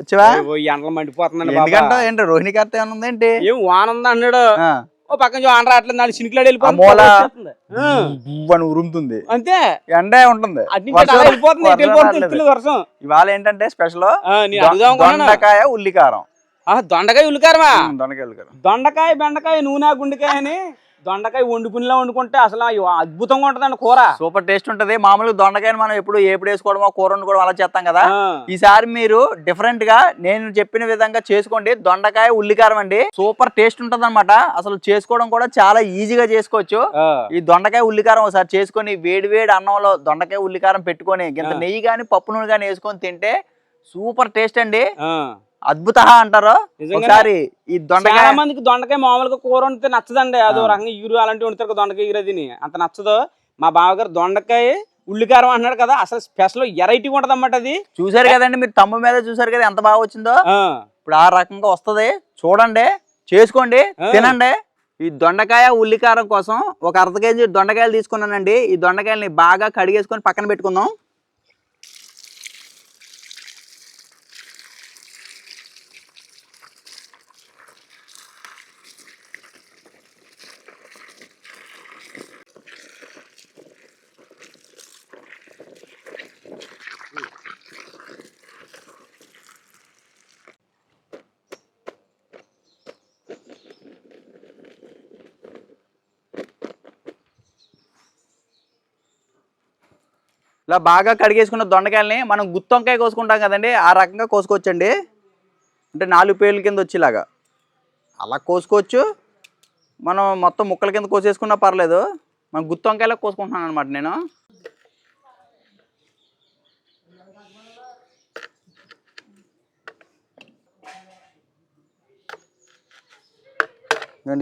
వచ్చావా? ఎండలు మండిపోతుందండి. ఎందుకంటే ఏంటి రోహిణి కార్తె ఏమన్నా ఉందేంటి? ఏం వాన ఉంది అన్నాడు. ఓ పక్కన వాన రావట్లేదు, నాలుగు చినుకులాడు వెళ్ళిపోతుంది, ఉరుముతుంది అంతే, ఎండే ఉంటుంది, వర్షం. ఇవాళ ఏంటంటే స్పెషల్ దొండకాయ ఉల్లికారం. దొండకాయ ఉల్లికారమా? దొండకాయ ఉల్లికారం. దొండకాయ బెండకాయ నూనె గుండెకాయ అని దొండకాయ వండుకునిలా వండుకుంటే అసలు అద్భుతంగా ఉంటదండి కూర. సూపర్ టేస్ట్ ఉంటది. మామూలుగా దొండకాయని మనం ఎప్పుడు వేసుకోవడమో కూర వండుకోవడం అలా చేస్తాం కదా. ఈసారి మీరు డిఫరెంట్ గా నేను చెప్పిన విధంగా చేసుకోండి. దొండకాయ ఉల్లికారం అండి, సూపర్ టేస్ట్ ఉంటది అనమాట. అసలు చేసుకోవడం కూడా చాలా ఈజీగా చేసుకోవచ్చు. ఈ దొండకాయ ఉల్లికారం ఒకసారి చేసుకొని వేడి వేడి అన్నంలో దొండకాయ ఉల్లికారం పెట్టుకొని ఇంత నెయ్యి గాని పప్పు నూనె గాని వేసుకొని తింటే సూపర్ టేస్ట్ అండి. అద్భుత అంటారు. ఒకసారి ఈ దొండకాయ మందికి దొండకాయ మామూలుగా కూర వండితే నచ్చదండి. అదో రకంగా ఈరు అలాంటివి వండుతారు దొండకాయ ఈర తిని అంత నచ్చదు. మా బావగారు దొండకాయ ఉల్లికారం అంటున్నాడు కదా, అసలు స్పెషల్ వెరైటీ ఉంటది అన్నమాట. అది చూసారు కదండి మీరు, తమ్ము మీద చూసారు కదా ఎంత బాగా వచ్చిందో. ఇప్పుడు ఆ రకంగా వస్తది, చూడండి, చేసుకోండి, తినండి. ఈ దొండకాయ ఉల్లికారం కోసం ఒక అర్ధ కేజీ దొండకాయలు తీసుకున్నానండి. ఈ దొండకాయలని బాగా కడిగేసుకొని పక్కన పెట్టుకుందాం. ఇలా బాగా కడిగేసుకున్న దొండకాయలని మనం గుత్తొంకాయ కోసుకుంటాం కదండి, ఆ రకంగా కోసుకోవచ్చండి. అంటే 4 పేర్ల కింద వచ్చేలాగా అలా కోసుకోవచ్చు. మనం మొత్తం ముక్కల కింద కోసేసుకున్నా పర్లేదు. మనం గుత్తొంకాయలో కోసుకుంటున్నాను అనమాట నేను.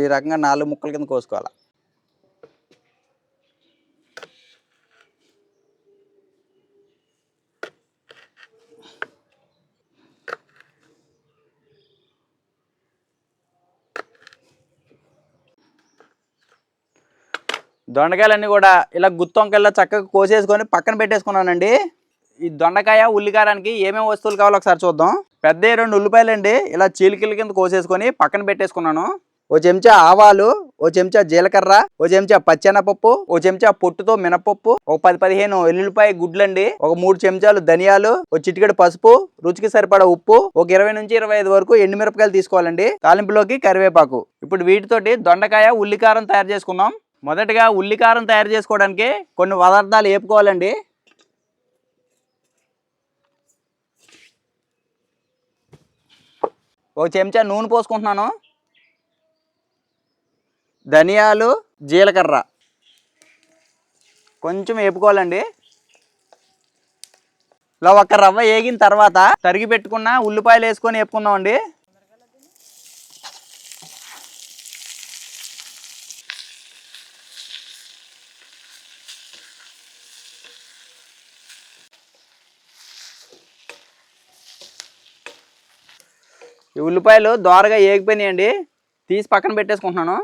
ఈ రకంగా 4 ముక్కల కింద కోసుకోవాలి. దొండకాయలన్నీ కూడా ఇలా గుత్తొంకాయల్లో చక్కగా కోసేసుకొని పక్కన పెట్టేసుకున్నానండి. ఈ దొండకాయ ఉల్లికారానికి ఏమేమి వస్తువులు కావాలో ఒకసారి చూద్దాం. పెద్ద 2 ఉల్లిపాయలండి ఇలా చీలికల కింద కోసేసుకొని పక్కన పెట్టేసుకున్నాను. ఓ చెంచా ఆవాలు, ఓ చెంచా జీలకర్ర, ఓ చెంచా పచ్చెనపప్పు, ఓ చెంచా పొట్టుతో మినపప్పు, ఒక 10-15 ఎల్లుల్లిపాయ గుడ్లండి, ఒక 3 చెంచాలు ధనియాలు, ఒక చిటికెడు పసుపు, రుచికి సరిపడా ఉప్పు, ఒక 20 నుంచి 25 వరకు ఎండుమిరపకాయలు తీసుకోవాలండి. తాలింపులోకి కరివేపాకు. ఇప్పుడు వీటితోటి దొండకాయ ఉల్లికారం తయారు చేసుకుందాం. మొదటగా ఉల్లికారం తయారు చేసుకోవడానికి కొన్ని పదార్థాలు వేపుకోవాలండి. ఒక చెంచా నూనె పోసుకుంటున్నాను. ధనియాలు, జీలకర్ర కొంచెం వేపుకోవాలండి. ఇలా ఒక రవ్వ వేగిన తర్వాత తరిగి పెట్టుకున్న ఉల్లిపాయలు వేసుకొని వేపుకుందామండి. ఈ ఉల్లిపాయలు దోరగా వేగిపోయినాయండి, తీసి పక్కన పెట్టేసుకుంటున్నాను.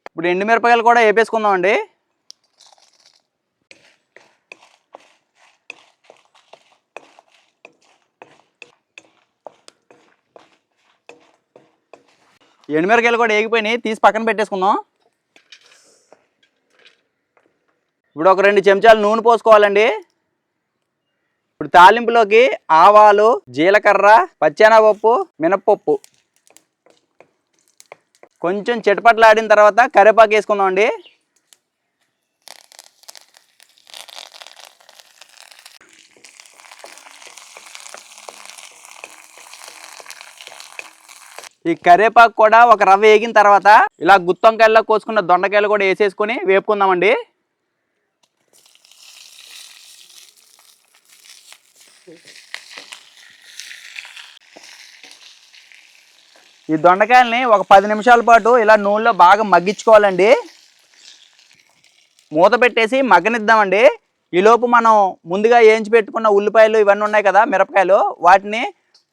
ఇప్పుడు ఎండుమిరపకాయలు కూడా వేపేసుకుందామండి. ఎండుమిరపకాయలు కూడా వేగిపోయినాయి, తీసి పక్కన పెట్టేసుకుందాం. ఇప్పుడు ఒక 2 చెంచాలు నూనె పోసుకోవాలండి. ఇప్పుడు తాలింపులోకి ఆవాలు, జీలకర్ర, పచ్చెనపప్పు, మినప్పప్పు కొంచెం చిటపట్లాడిన తర్వాత కరివేపాకు వేసుకుందామండి. ఈ కరివేపాకు కూడా ఒక రవ్వ వేగిన తర్వాత ఇలా గుత్తొంకాయల్లో కోసుకున్న దొండకాయలు కూడా వేసేసుకొని వేపుకుందామండి. ఈ దొండకాయల్ని ఒక 10 నిమిషాల పాటు ఇలా నూనెలో బాగా మగ్గించుకోవాలండి. మూత పెట్టేసి మగ్గనిద్దామండి. ఈలోపు మనం ముందుగా వేయించి పెట్టుకున్న ఉల్లిపాయలు ఇవన్నీ ఉన్నాయి కదా, మిరపకాయలు, వాటిని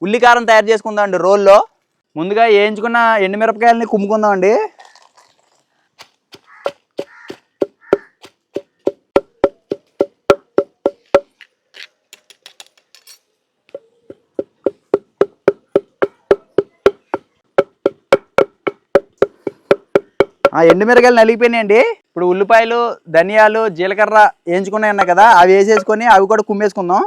ఉల్లికారం తయారు చేసుకుందామండి. రోల్లో ముందుగా వేయించుకున్న ఎండుమిరపకాయలని కుమ్ముకుందామండి. ఎండుమిరకాయలు నలిగిపోయినాయండి. ఇప్పుడు ఉల్లిపాయలు, ధనియాలు, జీలకర్ర వేయించుకున్నాయి ఉన్నాయి కదా, అవి వేసేసుకొని అవి కూడా కుమ్మేసుకుందాం.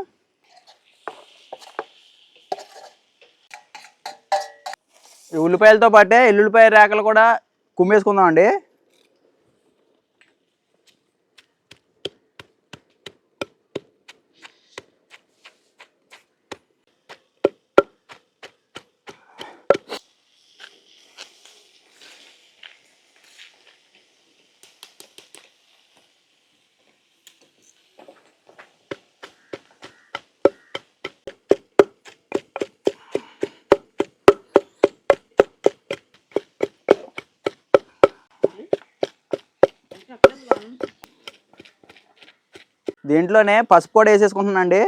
ఈ ఉల్లిపాయలతో పాటే ఎల్లుల్లిపాయ రేకలు కూడా కుమ్మేసుకుందాం అండి. దీంట్లోనే పసుపు కూడా వేసేసుకుంటున్నానండి.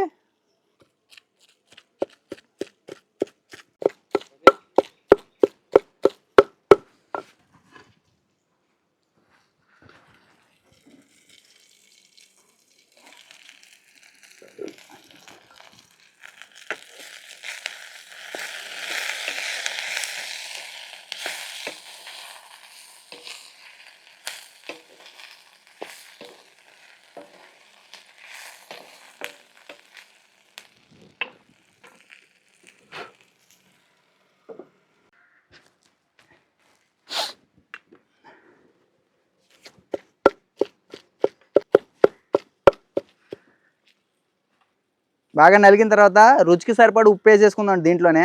బాగా నలిగిన తర్వాత రుచికి సరిపడి ఉప్పు వేసేసుకుందాం దీంట్లోనే.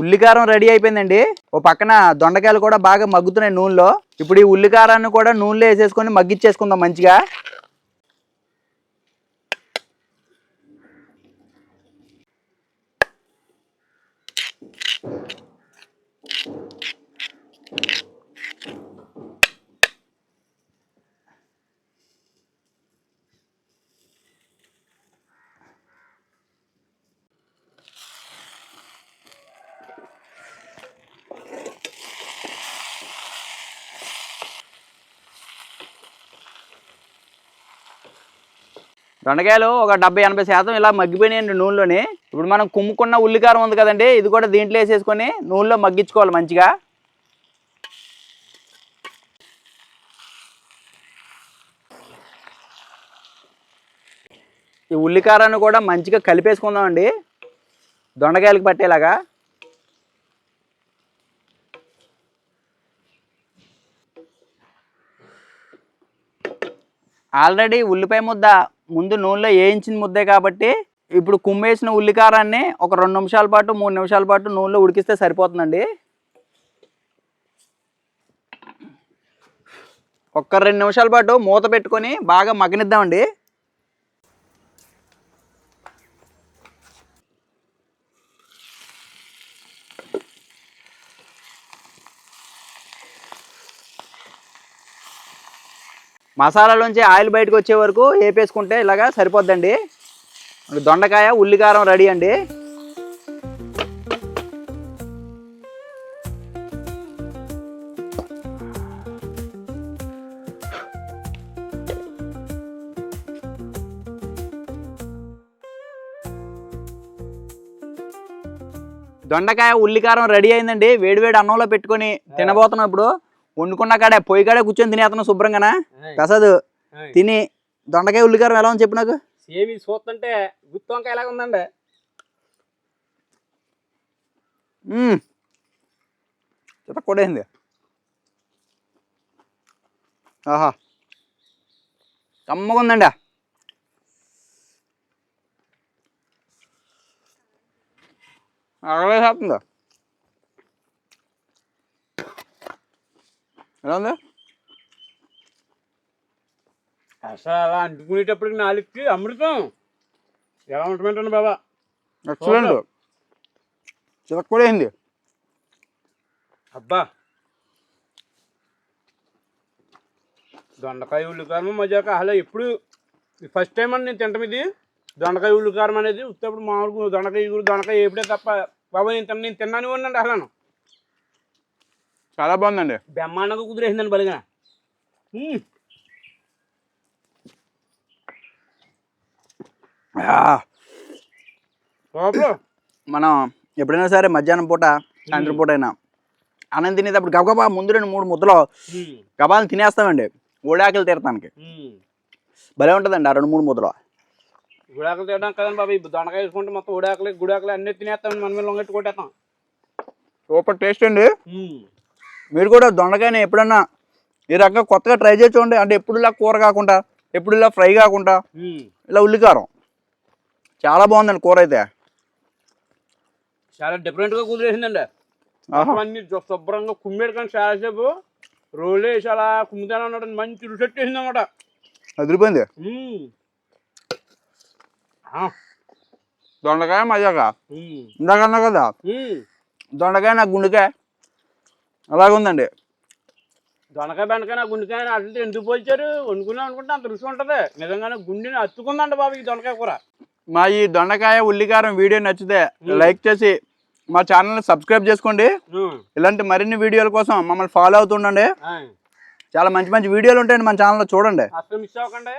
ఉల్లికారం రెడీ అయిపోయిందండి. ఓ పక్కన దొండకాయలు కూడా బాగా మగ్గుతున్నాయి నూనెలో. ఇప్పుడు ఈ ఉల్లికారాన్ని కూడా నూనెలో వేసేసుకొని మగ్గిచ్చేసుకుందాం మంచిగా. దొండకాయలు ఒక 70-80% ఇలా మగ్గిపోయినాయండి నూనెలోని. ఇప్పుడు మనం కుమ్ముకున్న ఉల్లికారం ఉంది కదండి, ఇది కూడా దీంట్లో వేసేసుకొని నూనెలో మగ్గించుకోవాలి మంచిగా. ఈ ఉల్లికారాన్ని కూడా మంచిగా కలిపేసుకుందామండి దొండకాయలకు పట్టేలాగా. ఆల్రెడీ ఉల్లిపాయ ముద్ద ముందు నూనెలో వేయించిన ముద్దే కాబట్టి ఇప్పుడు కుమ్మేసిన ఉల్లికారాన్ని ఒక 2 నిమిషాల పాటు 3 నిమిషాల పాటు నూనెలో ఉడికిస్తే సరిపోతుందండి. ఒక్క 2 నిమిషాల పాటు మూత పెట్టుకొని బాగా మగ్గనిద్దామండి. మసాలాలోంచి ఆయిల్ బయటకు వచ్చే వరకు వేపేసుకుంటే ఇలాగా సరిపోద్దండి. దొండకాయ ఉల్లికారం రెడీ అండి. దొండకాయ ఉల్లికారం రెడీ అయిందండి. వేడివేడి అన్నంలో పెట్టుకొని తినబోతున్నాం. ఇప్పుడు వండుకున్న కాడే పొయ్యి కాడే కూర్చొని తినేస్తున్నాం శుభ్రంగానా. ప్రసాద్ తిని దొండకాయ ఉల్లికారం ఎలా ఉంది చెప్పు నాకు. ఏమి చూస్తుంటే గుత్తి వంకాయ ఎలాగ ఉందండి. చితక్కొడేసింది. ఆహా కమ్మగా ఉందండి. అగలేసేస్తుందా ఎలా ఉంది. అసలు అలా అంటుకునేటప్పటికి నాలుగుకి అమృతం ఎలా ఉంటుందంటే బాబా ఎక్సలెంట్. చితక్కొడేసింది. అబ్బా దొండకాయ ఉల్లికారం మజాక అసలు ఎప్పుడు ఫస్ట్ టైం అని నేను తింటాం ఇది. దొండకాయ ఉల్లికారం అనేది ఉత్తప్పుడు మామూలు దొండకాయ ఎప్పుడే తప్ప బాబా నేను తిన్నాను అనండి. అసలు చాలా బాగుందండి. బ్రహ్మాండంగా కుదిరేసిందండి బలిగా. మనం ఎప్పుడైనా సరే మధ్యాహ్నం పూట సాయంత్రం పూట అయినా అన్నం తినేటప్పుడు గబగబా ముందు 2-3 ముద్దలు గబాలను తినేస్తామండి ఓడాకలు తీరటానికి. భలే ఉంటుందండి ఆ 2-3 ముద్దలు. గుడాకులు తినడం కదండి బాబు, దొండకాయ వేసుకుంటే మొత్తం ఉడాకులు గుడాకులు అన్నీ తినేస్తామండి, మన మీద లొంగెట్టు కొట్టేస్తాం. సూపర్ టేస్ట్ అండి. మీరు కూడా దొండకాయని ఎప్పుడన్నా ఈ రకంగా కొత్తగా ట్రై చేసి చూడండి. అంటే ఎప్పుడు ఇలా కూర కాకుండా, ఎప్పుడు ఇలా ఫ్రై కాకుండా ఇలా ఉల్లికారం చాలా బాగుందండి కూర అయితే. చాలా డిఫరెంట్గా కుదిరేసిందండి. అన్ని శుభ్రంగా కుమ్మేడు కానీ చాలాసేపు రోలు వేసి అలా కుమ్ముతానే ఉన్నాడు, మంచి రుసెట్ వేసింది అనమాట. అదిరిపోయింది. దొండకాయ మజాగా ఇందాకన్నా కదా దొండకాయ నా గుండెకాయ అలాగుందండి. దొండకాయ బెండకాయ నా గుండెకాయ అట్లా ఎందుకు పోల్చారు, వండుకున్నాం అనుకుంటే అంత రుచి ఉంటుంది. నిజంగానే గుండెని అత్తుకుందండి బాబు ఈ దొండకాయ కూర. మా ఈ దొండకాయ ఉల్లికారం వీడియో నచ్చితే లైక్ చేసి మా ఛానల్ని సబ్స్క్రైబ్ చేసుకోండి. ఇలాంటి మరిన్ని వీడియోల కోసం మమ్మల్ని ఫాలో అవుతుండండి. చాలా మంచి మంచి వీడియోలు ఉంటాయండి మన ఛానల్లో, చూడండి. అసలు మిస్ అవ్వకండి.